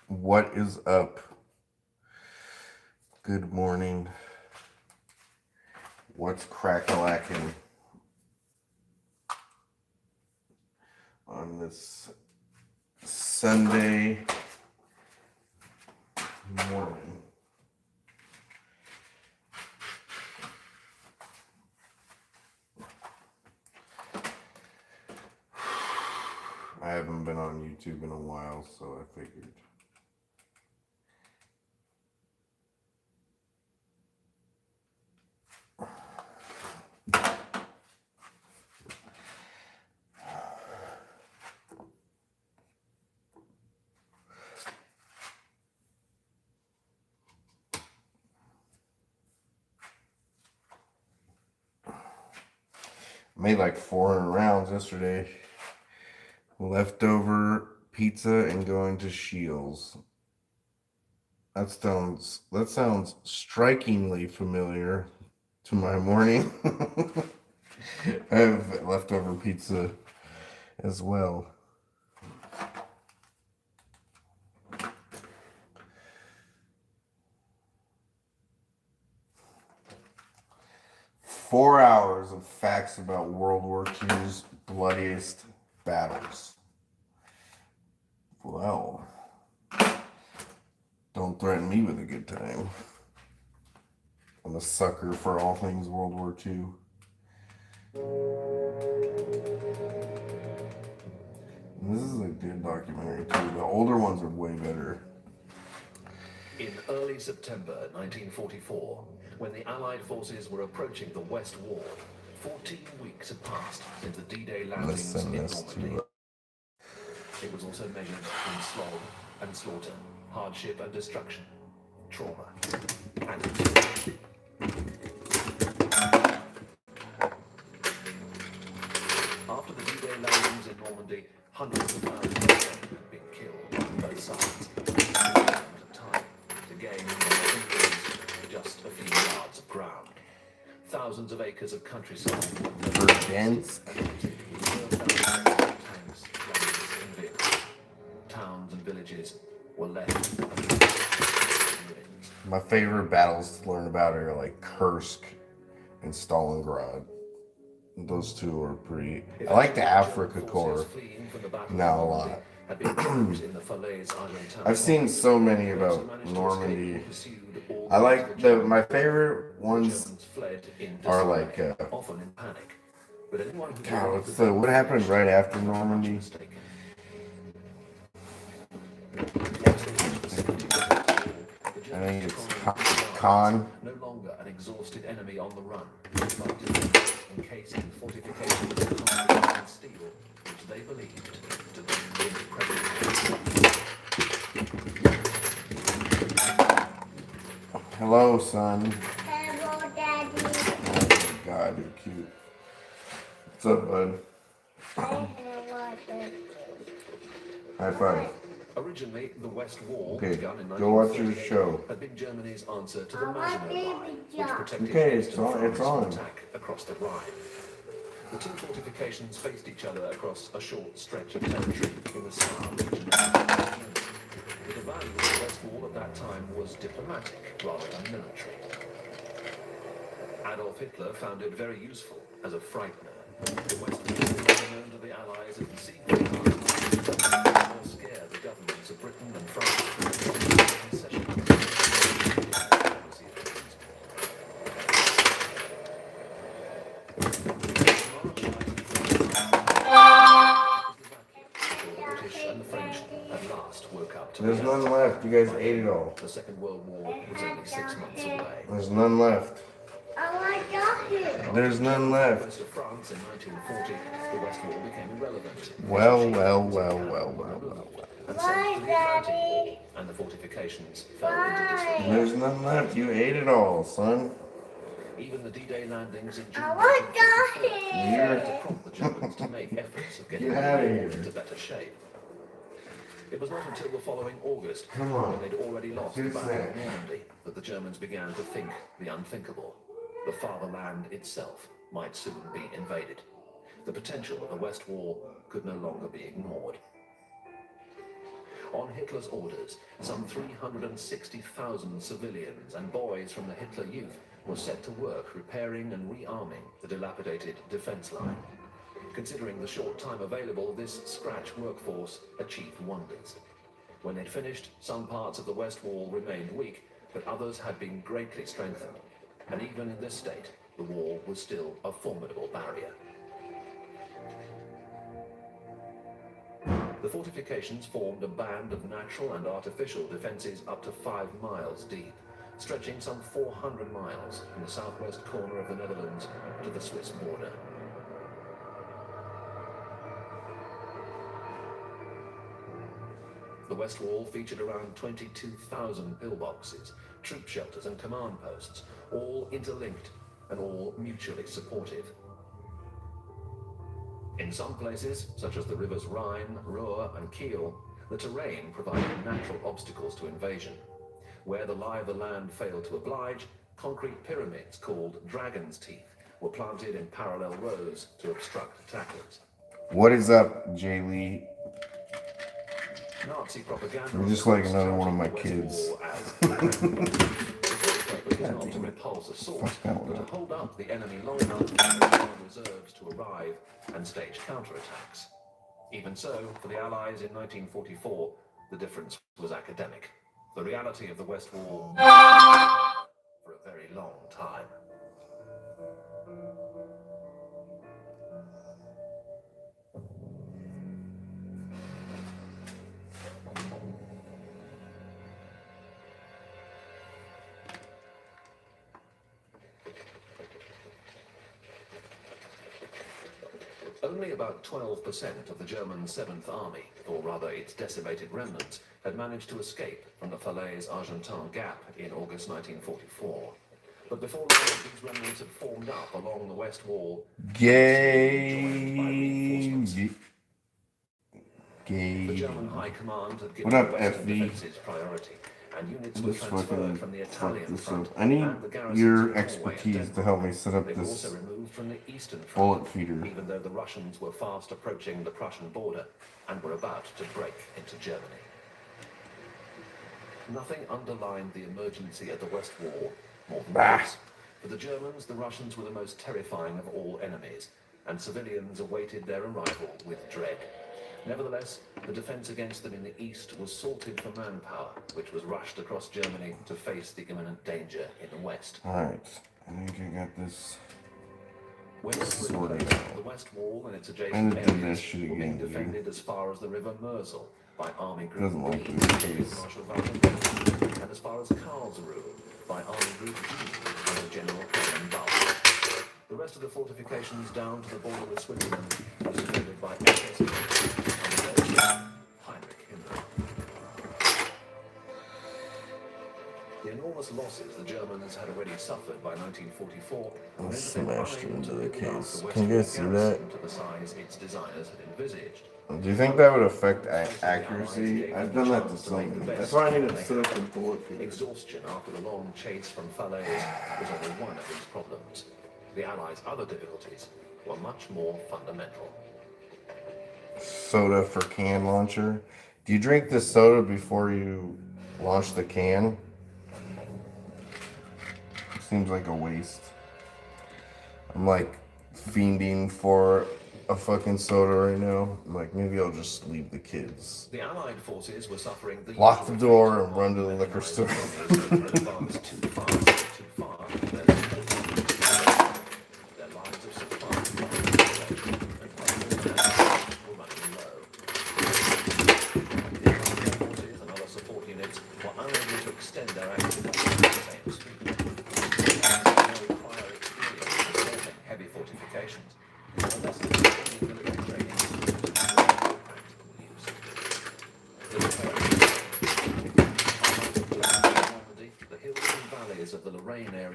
What is up? Good morning. What's crack-a-lacking on this Sunday morning? I haven't been on YouTube in a while, so I figured. Made like 400 rounds yesterday. Leftover pizza and going to Shields. That sounds strikingly familiar to my morning. I have leftover pizza as well. Four hours of facts about World War II's bloodiest battles. Well, don't threaten me with a good time. I'm a sucker for all things World War II. And this is a good documentary too. The older ones are way better. In early September 1944, when the Allied forces were approaching the West Wall, 14 weeks had passed since the D-Day landings in Normandy. It was also measured in slaughter and slaughter, hardship and destruction, trauma and injury. After the D-Day landings in Normandy, hundreds of thousands of men had been killed on both sides. Time to gain just a few yards of ground. Thousands of acres of countryside For dense. Tanks, guns, and vehicles. Towns and villages were left. My favorite battles to learn about are like Kursk and Stalingrad. Those two are pretty. I like the Africa Corps. Not a lot. I've seen so many about Normandy. I like my favorite ones are like God, what happened right after Normandy? I think it's Khan. No longer an exhausted enemy on the run, but encasing fortifications and steel, which they believed to be impregnable. Hello, son. Hello, Daddy. Oh my God, you're cute. What's up, bud? High five. Originally, the West Wall, Okay, begun in go watch your 1948, show. had been Germany's answer to the Maginot Line, which protected Okay, Eastern it's France on. from attack across the Rhine. The two fortifications faced each other across a short stretch of territory in the Saar region. The value of the West Wall at that time was diplomatic rather than military. Adolf Hitler found it very useful as a frightener. The West Wall was known to the Allies as the secret or scare the governments of Britain and France from concession. The British and the French at last woke up to There's none left. You guys ate it all. the Second World War was only 6 months away. There's none left. There's none left. West of France in 1940, the West Wall became irrelevant. Well. And sank to the Atlantic Wall, and the fortifications fell into disrepair. There's none left. You ate it all, son. Even the D-Day landings in June Here. to prompt the Germans to make efforts of getting Get the outta war here. into better shape. It was not until the following August, Come on. when they'd already lost the Who's Battle that? of Normandy, that the Germans began to think the unthinkable. The fatherland itself might soon be invaded. The potential of the West Wall could no longer be ignored. On Hitler's orders, some 360,000 civilians and boys from the Hitler Youth were set to work repairing and rearming the dilapidated defense line. Considering the short time available, this scratch workforce achieved wonders. When they'd finished, some parts of the West Wall remained weak, but others had been greatly strengthened. And even in this state, the wall was still a formidable barrier. The fortifications formed a band of natural and artificial defenses up to 5 miles deep, stretching some 400 miles from the southwest corner of the Netherlands to the Swiss border. The West Wall featured around 22,000 pillboxes, troop shelters and command posts, all interlinked and all mutually supportive. In some places, such as the rivers Rhine, Ruhr and Kiel, the terrain provided natural obstacles to invasion. Where the lie of the land failed to oblige, concrete pyramids called dragon's teeth were planted in parallel rows to obstruct attackers. What is up, Jay Lee? Nazi propaganda. You're just like another one of my kids. Not to repulse assault, but to hold up the enemy long enough for the reserves to arrive and stage counterattacks. Even so, for the Allies in 1944, the difference was academic. The reality of the West Wall for a very long time. Only about 12% of the German 7th Army, or rather its decimated remnants, had managed to escape from the Falaise Argentin Gap in August 1944. But before long, these remnants had formed up along the West Wall. The German High Command had given the Western defenses priority, and units were transferred from the Italian front. I need your expertise to help me set up this also removed from the Eastern front, bullet feeder. even though the Russians were fast approaching the Prussian border and were about to break into Germany. Nothing underlined the emergency at the West Wall more than this. For the Germans, the Russians were the most terrifying of all enemies, and civilians awaited their arrival with dread. Nevertheless, the defense against them in the east was salted for manpower, which was rushed across Germany to face the imminent danger in the west. Alright, I think I got this. When the West Wall and its adjacent areas were being defended as far as the river Mersel by Army Group B, Marshal Wallenberg, and as far as Karlsruhe by Army Group G under General Colonel Bauer. The rest of the fortifications down to the border with Switzerland were defended by SS Heinrich Himmler. The enormous losses the Germans had already suffered by 1944 smashed into the case. Can you guys see that? to the size its designers had envisaged. Do you think that would affect accuracy? I've done that to some. That's why I need to set up the bullet feeder. Exhaustion after the long chase from Falaise was only one of these problems. The Allies' other difficulties were much more fundamental. Soda for can launcher. Do you drink this soda before you launch the can? Seems like a waste. I'm like fiending for a fucking soda right now. I'm like, maybe I'll just leave the kids. The Allied forces were suffering the lock the door and run to the liquor store.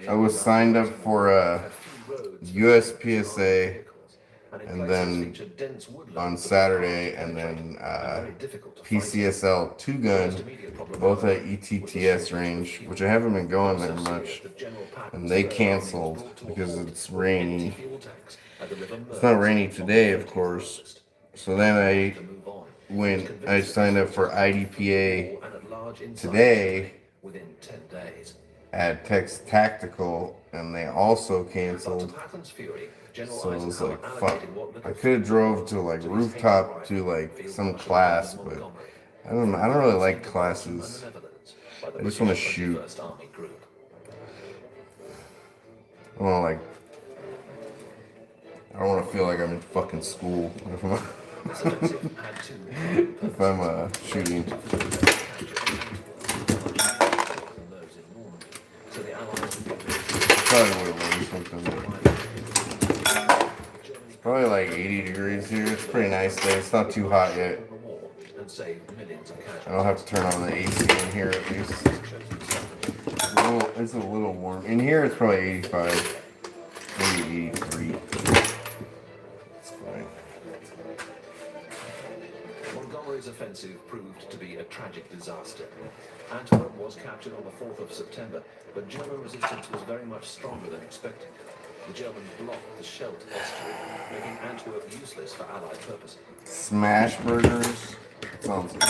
I was signed up for a USPSA and then on Saturday, and then PCSL 2-gun, both at ETTS range, which I haven't been going there much, and they canceled because it's rainy. It's not rainy today, of course. So then I when I signed up for IDPA today within 10 days. at Tex Tactical, and they also canceled. So it was like, fuck. I could have drove to like rooftop to like some class, but I don't really like classes. I just want to shoot. I don't want to feel like I'm in fucking school if I'm shooting. Probably would have learned something. It's probably like 80 degrees here. It's a pretty nice day. It's not too hot yet. I don't have to turn on the AC in here at least. It's a little warm. In here it's probably 85, maybe 83. It's fine. Montgomery's offensive proved to be a tragic disaster. Antwerp was captured on the 4th of September, but German resistance was very much stronger than expected. The Germans blocked the Scheldt estuary, making Antwerp useless for Allied purposes. Smash burgers? Sounds good. By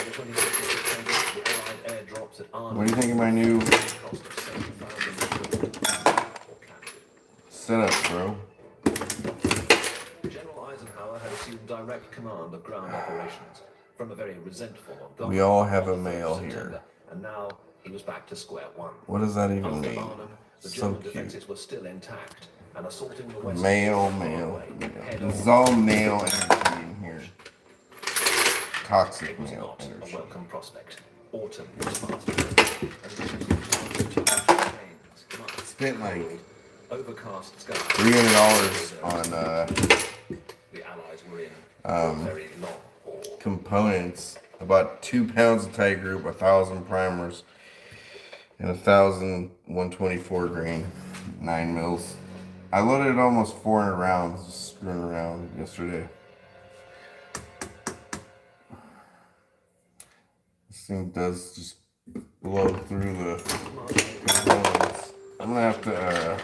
the 26th of September, the Allied airdrops at Arnhem. What do you think of my new setup, bro? General Eisenhower had assumed direct command of ground operations from a very resentful Montgomery. We all have a male here. And now he was back to square one. What does that even After mean? Arnhem, the So German cute. defenses were still intact, and assaulting the west. Male. This is all male energy in here. Toxic male Not energy. a welcome prospect. Autumn was fast. Spent like Overcast sky. $300 on The Allies were in a very long haul. components. About 2 pounds of tight group, 1,000 primers, and 1,000 124 grain 9 mils. I loaded almost 400 rounds just screwing around yesterday. This thing does just blow through the components. I'm gonna have to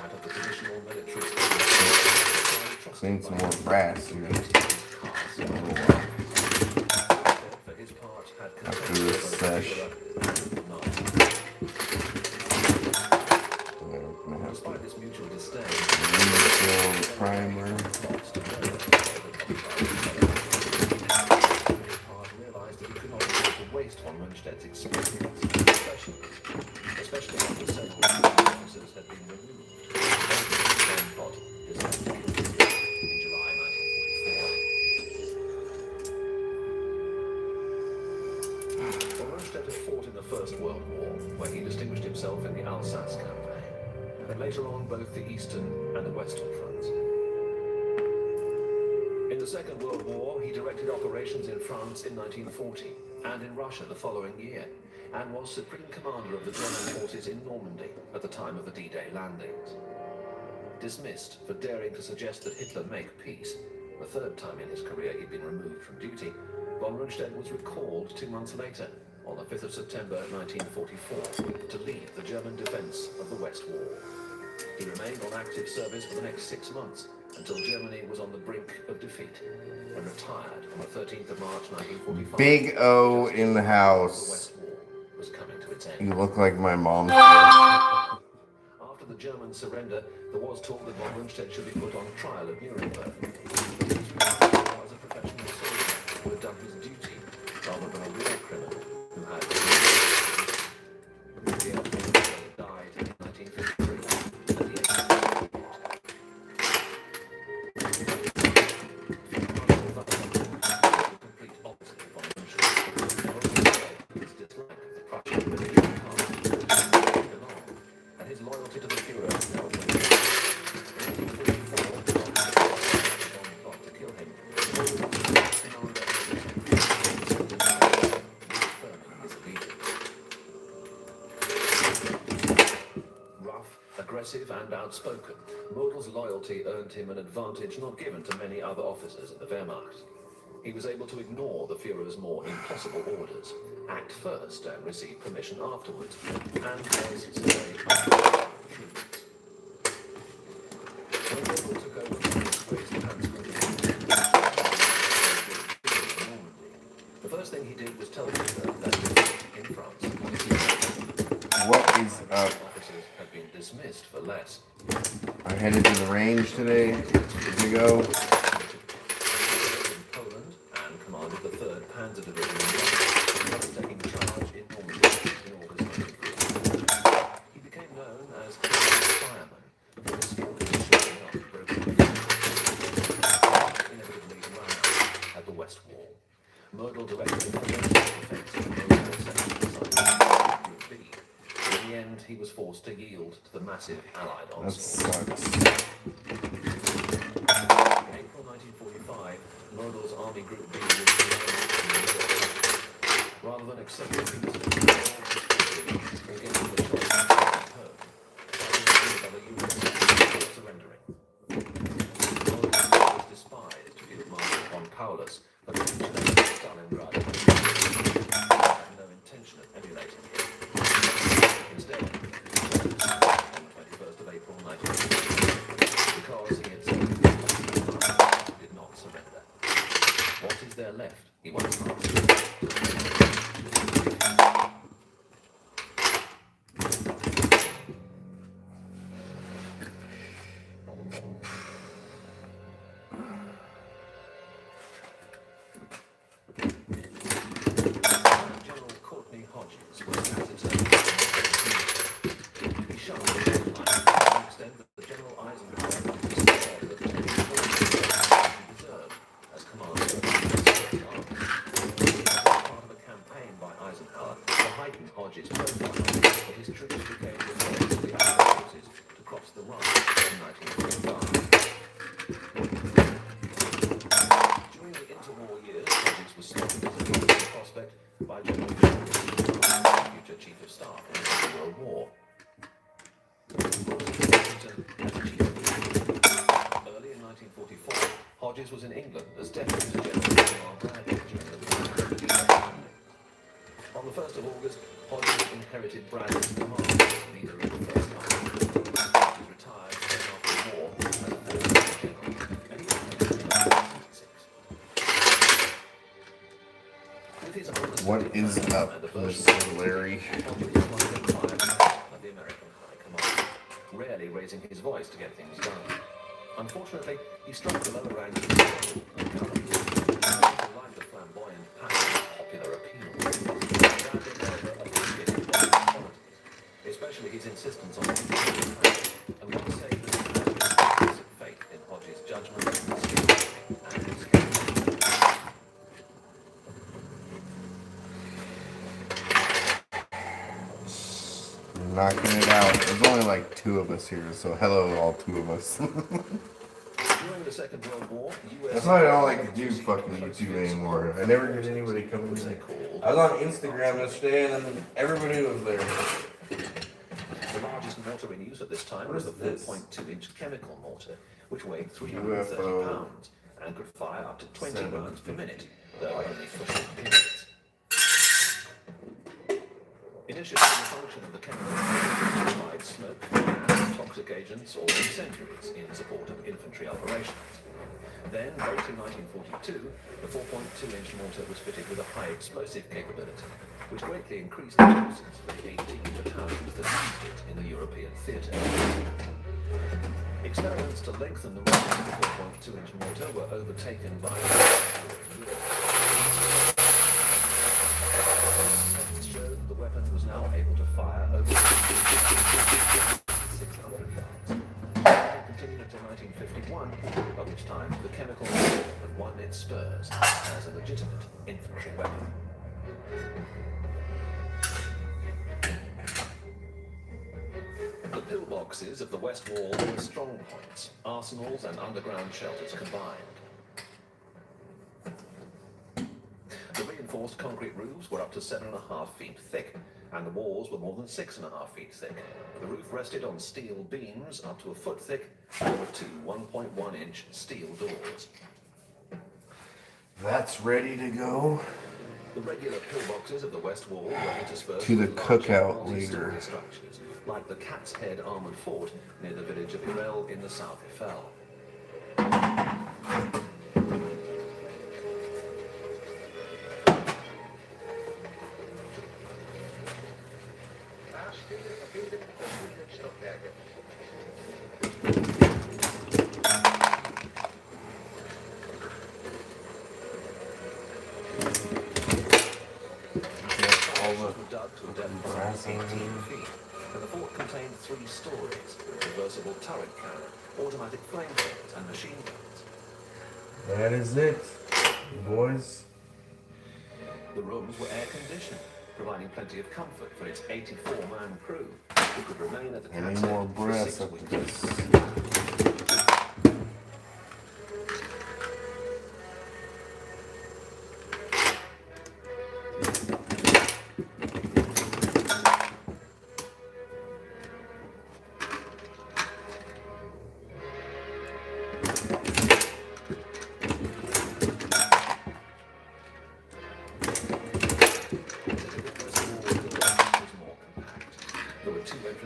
clean some more brass here. After this sesh. Despite this mutual disdain, The primer. realized that he could not afford to waste von Rundstedt's experience, especially after several officers had been removed. In July 1944. Von Rundstedt had fought in the First World War, where he distinguished himself in the Alsace campaign, and later on both the Eastern and the Western fronts. In the Second World War, he directed operations in France in 1940 and in Russia the following year, and was Supreme Commander of the German forces in Normandy at the time of the D-Day landings. Dismissed for daring to suggest that Hitler make peace, the third time in his career he'd been removed from duty, von Rundstedt was recalled 2 months later, on the 5th of September 1944, to lead the German defense of the West Wall. He remained on active service for the next 6 months, until Germany was on the brink of defeat, and retired on the 13th of March 1945. Big O in the The house. West Wall was coming to its end. You look like my mom's. After the German surrender, there was talk that von Rundstedt should be put on trial at Nuremberg. He was a professional soldier who had done his duty, rather than a war criminal who had died in 1953 at the age of 48. Complete opposite of von Rundstedt. His dislike of the Prussian military party and his loyalty to the Führer held him. In 1944, plot to kill him. Rough, aggressive, and outspoken, Model's loyalty earned him an advantage not given to many other officers in the Wehrmacht. He was able to ignore the Führer's more impossible orders, act first and receive permission afterwards, and was very unpopular troops. When Model took over, he raised the hands first thing he did was tell Hitler that in France, What is up? officers had been dismissed for less. I headed to the range today to go. In Poland and commanded the 3rd Panzer Division taking charge in Normandy in August 1944. He became known as the Fireman for his skill in shooting up broken inevitably ran out at the West Wall. Model directed the defense of the Group B. In the end, he was forced to yield to the massive Allied That onslaught. sucks. In April 1945, Model's Army Group B was divided in the Middle. Rather than accepting peace or giving the choice of home, other units were surrendering. Model was despised Field Marshal von Paulus, but Stalingrad had no intention of emulating him. Instead, on the 21st of April 1945, because he had said did not surrender. What is there left? He once asked. General Courtney Hodges was taciturn. He shunned the line to the extent that the General Eisenhower despaired of obtaining all the he deserved as commander of the Army. Part of a campaign by Eisenhower to heighten Hodges' profile, but his troops became the first of the Allied forces to cross the Rhine in 1945. During the interwar years, Hodges was spotted as a promising prospect by General future Chief of Staff in the Second World War. Early in 1944, Hodges was in England as Deputy to General Bradley during the D-Day landing. On the 1st of August, Hodges inherited Bradley's command as leader of the First Army. He retired soon after the war as a former general, and he died in 1966. With his What is up, Mr. Larry? Of the American High Command, rarely raising his voice to get things done. Unfortunately, he struck the lower ranks and like the flamboyant, passionate, popular appeal. Bradley, however, appreciated Hodges' qualities, especially his insistence on and one say that he had implicit faith in Hodges' judgment, skill, and his character. Knocking it out. There's only like 2 of us here, so hello, all 2 of us. During the Second World War, US That's why I don't like to do fucking YouTube anymore. I never get anybody coming in. I was on Instagram yesterday and then everybody was there. The largest mortar in use at this time was the 4.2-inch chemical mortar, which weighed 330 UFO pounds and could fire up to 20 rounds per minute, though only for short periods. Initially, the function of the chemical mortar was to provide smoke, gas, toxic agents, or incendiaries in support of infantry operations. Then, late in 1942, the 4.2-inch mortar was fitted with a high explosive capability, which greatly increased the forces of the 18 battalions that used it in the European theatre. Experiments to lengthen the range of the 4.2-inch mortar were overtaken by tests showed the weapon was now able to fire over 600 yards. It continued until 1951, by which time the chemical mortar had won its spurs as a legitimate infantry weapon. The pillboxes of the West Wall were strong points, arsenals and underground shelters combined. The reinforced concrete roofs were up to 7.5 feet thick, and the walls were more than 6.5 feet thick. The roof rested on steel beams up to a foot thick, and there were 2 1.1-inch steel doors. That's ready to go. The regular pillboxes of the West Wall were interspersed To the with large cookout multi-story later. structures, like the Cat's Head armored fort near the village of Irel in the South Eiffel. Trenches were dug to a depth of 18 feet, and the fort contained 3 stories, reversible turret cannon, automatic flamethrowers, and machine guns. That is it, boys. The rooms were air-conditioned, providing plenty of comfort for its 84-man crew, who could remain at the Any castle more for breaths 6 after weeks. this?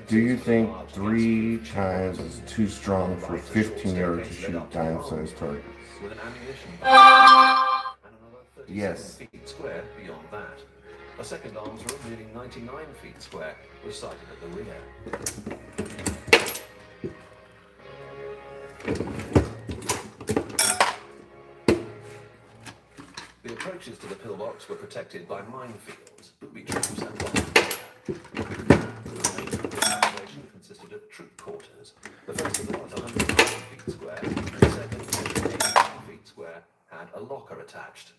Do you think 3 times is too strong for 15 yards to shoot dime-sized targets? With an ammunition box and another 37 Yes. feet square beyond that. A second arms room nearly 99 feet square was sited at the rear. The approaches to the pillbox were protected by minefields, booby traps, and bombs. The operation consisted of troop quarters. The first of them was 190 feet square, and the second, 80 feet square, had a locker attached.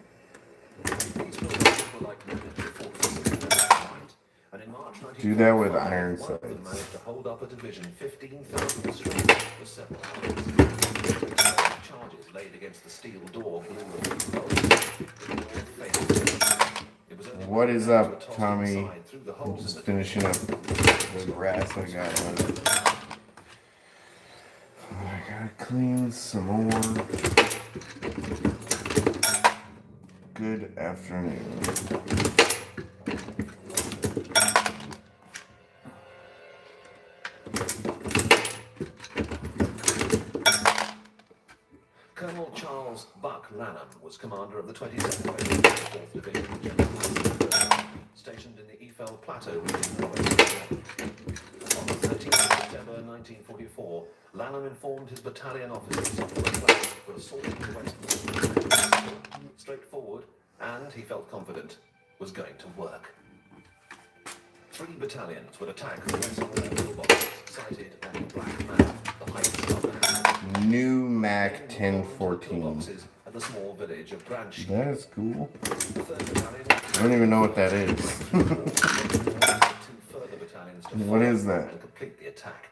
These buildings were like miniature fortresses in their own right, and in March 1945, Do that with iron one of them sights. managed to hold up a division 15,000 strong for several hours. Charges laid against the steel door blew a few holes. What is up, Tommy? I'm just finishing up the grass I got left. I gotta clean some more. Good afternoon. Colonel Charles Buck Lanham was commander of the 22nd Regiment, 4th Division, General stationed in the Eiffel Plateau region of West Virginia. On the 13th of September 1944, Lanham informed his battalion officers of the plans for assaulting the West. Straightforward, and he felt confident, was going to work. 3 battalions would attack the West Wall pillboxes sited on the Black Man, the heights of the New Mac 1014. at the small village of Branch. That is cool. The 3rd Battalion I don't even know what that is. 2 further battalions to What is follow that? and complete the attack.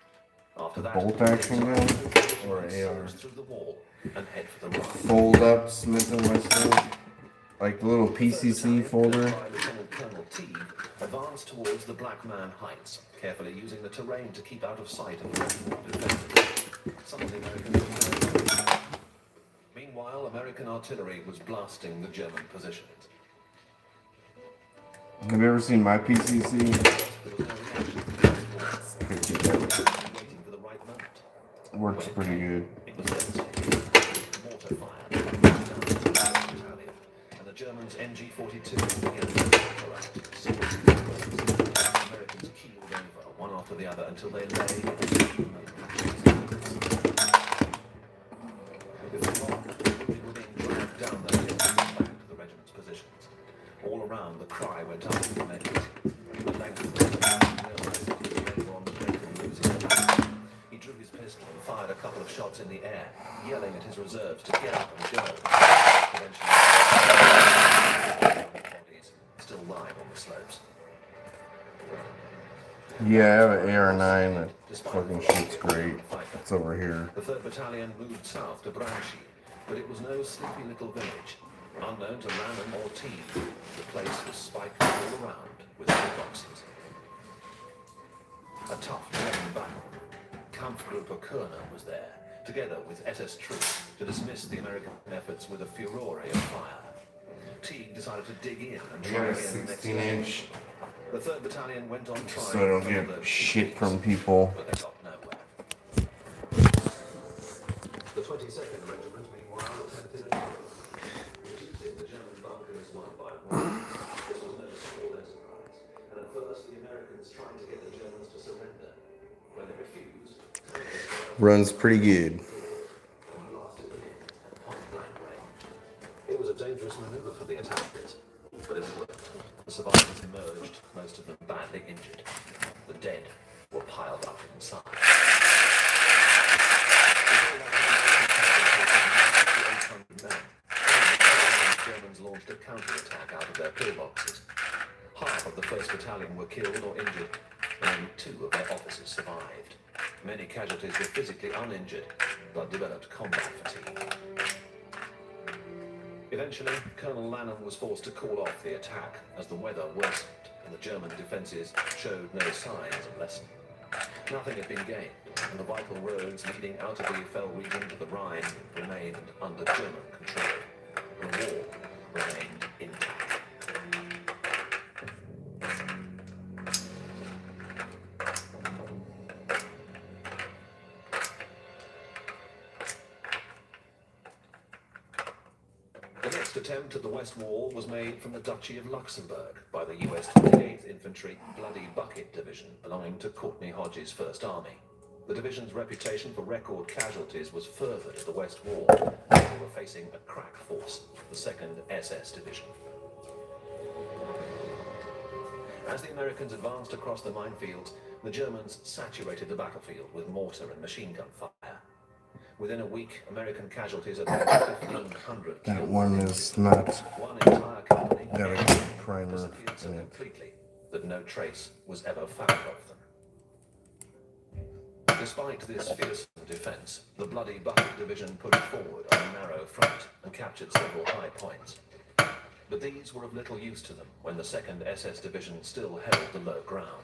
After A that, bolt action gun or or AR? through the wall and head for the right. Fold up Smith and Wesson, like the little PCC folder. Lieutenant Colonel Teague advanced towards the Black Man Heights, carefully using the terrain to keep out of sight of the West Wall defenders. Some of the Americans were there. Meanwhile, American artillery was blasting the German positions. Have you ever seen my PCC? There was no reaction. Waiting for the right moment. Works pretty good. It was devastating. Mortar fire down the battalion, and the Germans' NG-42 began to Americans keeled over one after the other until they lay in before long, they were being dragged down the hill back to the regiment's positions. All around, the cry went up to the medics. At length, the man realized that the men were on the brink of losing the battle. He drew his pistol and fired a couple of shots in the air, yelling at his reserves to get up and go. Eventually, bodies still lying on the slopes. Yeah, I have an AR-9 that fucking shoots great. It's over here. The 3rd Battalion moved south to Branchy, but it was no sleepy little village. Unknown to Lanham or Teague, the place was spiked all around with pillboxes. A tough German battle. Kampfgruppe Körner was there, together with SS troops, to dismiss the American efforts with a furore of fire. Teague decided to dig in and I try got a again the next day. 16-inch, The 3rd Battalion went on trying so I don't for get another shit 2 from weeks, people. but they got nowhere. The 22nd Regiment, meanwhile, attempted a reducing the German bunkers one by one. This was no small enterprise, and at first the Americans tried to get the Germans to surrender. When they refused, Runs pretty good. and blasted them in at point blank range. pillboxes. Half of the 1st Battalion were killed or injured, and only 2 of their officers survived. Many casualties were physically uninjured, but developed combat fatigue. Eventually, Colonel Lanham was forced to call off the attack as the weather worsened and the German defences showed no signs of lessening. Nothing had been gained, and the vital roads leading out of the Eiffel region to the Rhine remained under German control. The war remained intact. The next attempt at the West Wall was made from the Duchy of Luxembourg by the US 28th Infantry Bloody Bucket Division belonging to Courtney Hodges' First Army. The division's reputation for record casualties was furthered at the West Wall as they were facing a crack force, the 2nd SS Division. As the Americans advanced across the minefields, the Germans saturated the battlefield with mortar and machine gun fire. Within a week, American casualties had been 1,500 killed. That one is not One entire company got a good primer disappeared so in it. completely that no trace was ever found of them. Despite this fearsome defense, the Bloody Bucket Division pushed forward on a narrow front and captured several high points. But these were of little use to them when the 2nd SS Division still held the low ground.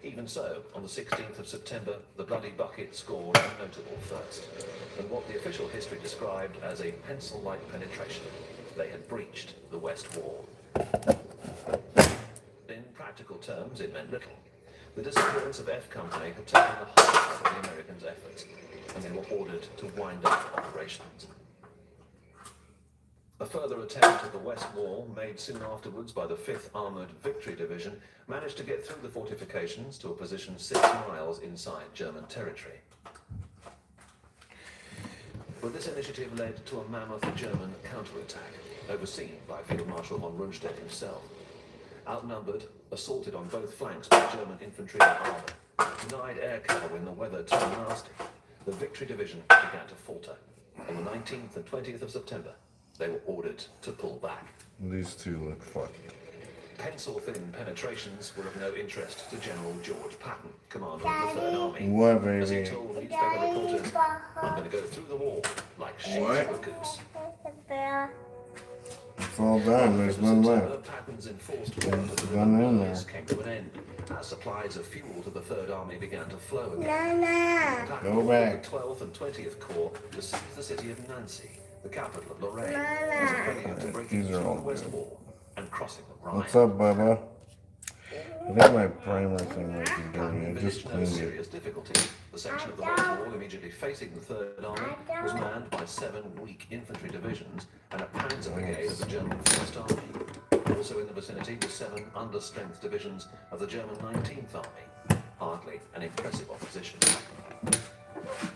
Even so, on the 16th of September, the Bloody Bucket scored a notable first, and what the official history described as a pencil-like penetration. They had breached the West Wall. In practical terms, it meant little. The disappearance of F Company had taken the heart of the Americans' efforts, and they were ordered to wind up operations. A further attempt at the West Wall, made soon afterwards by the 5th Armoured Victory Division, managed to get through the fortifications to a position 6 miles inside German territory. But this initiative led to a mammoth German counterattack, overseen by Field Marshal von Rundstedt himself. Outnumbered, assaulted on both flanks by German infantry and armour, denied air cover when the weather turned nasty, the Victory Division began to falter. On the 19th and 20th of September, they were ordered to pull back. These two look funny. Pencil-thin penetrations were of no interest to General George Patton, commander of the 3rd Army. What, As he baby? told newspaper reporters, "I'm going to go through the wall like sheep through a goose." It's all done. There's one left. Patton's enforced war to the One in Rivers there. came to an end as supplies of fuel to the 3rd Army began to flow again. Patton Go ordered back. the 12th and 20th Corps to seize the city of Nancy, the capital of Lorraine, as a prelude to breaking These are through all the West good. Wall and crossing the Rhine. What's up, Bubba? I think my primer thing might be dirty. I just Envisaged no cleaned it. serious difficulty. The section of the West Wall immediately facing the 3rd Army was manned by 7 weak infantry divisions and a Panzer Brigade of the German 1st Army. Also in the vicinity were 7 under-strength divisions of the German 19th Army. Hardly an impressive opposition.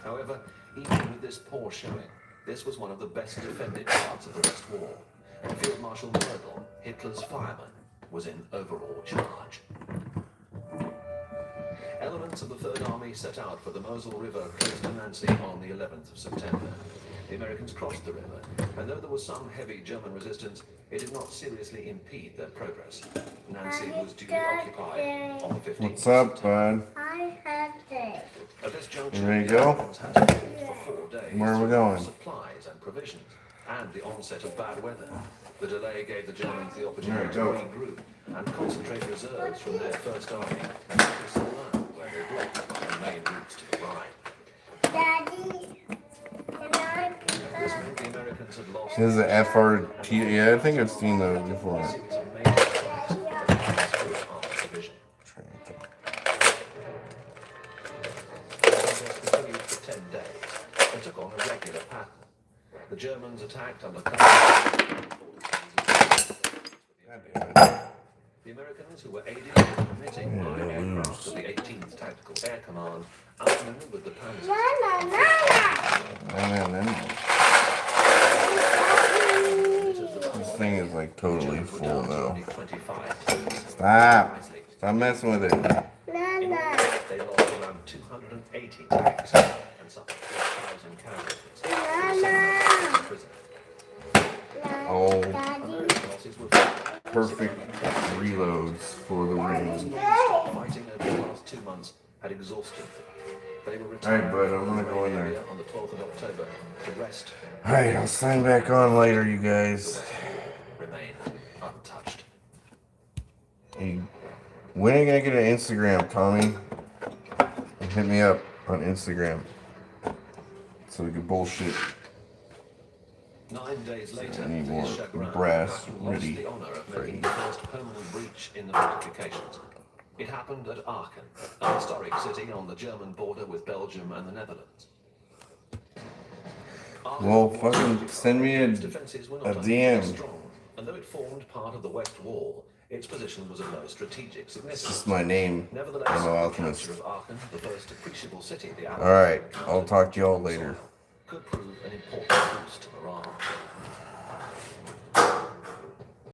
However, even with this poor showing, this was one of the best defended parts of the West Wall. And Field Marshal Mergel, Hitler's fireman, was in overall charge. Elements of the 3rd Army set out for the Mosel River close to Nancy on the 11th of September. The Americans crossed the river, and though there was some heavy German resistance, it did not seriously impede their progress. Nancy was duly occupied on the 15th What's of up, September. bud? At this juncture, There you the go. Americans had to halt for 4 days Where are we to going? supplies and provisions, and the onset of bad weather. The delay gave the Germans the There opportunity you to go. regroup and concentrate reserves from their 1st Army and focus on land where they blocked the main routes to the Rhine. This meant the Americans had lost This is a FRT. Yeah, I think I've seen those before. a series of major strikes of the 5th Armored Division. The contest continued for 10 days and took on a regular pattern. The Germans attacked under cover. The Americans, who were aided in permitting by aircraft of the 18th Tactical Air Command, outmaneuvered the Panzers. This thing is like totally full now. 25. Stop. Stop messing with it. In all, they lost around 280 tanks and suffered 4,000 casualties. There were 700 prisoners. Oh, American losses were few. perfect reloads for the ring. Fighting over the last 2 months had exhausted them. They were Alright, bud, I'm gonna go in there. on the 12th of October to rest. Alright, I'll sign back on later, you guys. Remain untouched. Hey, when are you gonna get an Instagram, Tommy? Hit me up on Instagram so we can bullshit. 9 days later, I need more Chagrin brass lost ready the honor of for making you. the first permanent breach in the fortifications. It happened at Aachen, a historic city on the German border with Belgium and the Netherlands. Well, fucking send me a DM. Strong, and though it formed part of the West Wall, its position was of no strategic significance. It's just my name. Nevertheless, I'm the Alchemist. capture of Aachen, the first appreciable city the Alright, I'll talk to y'all later. could prove an important boost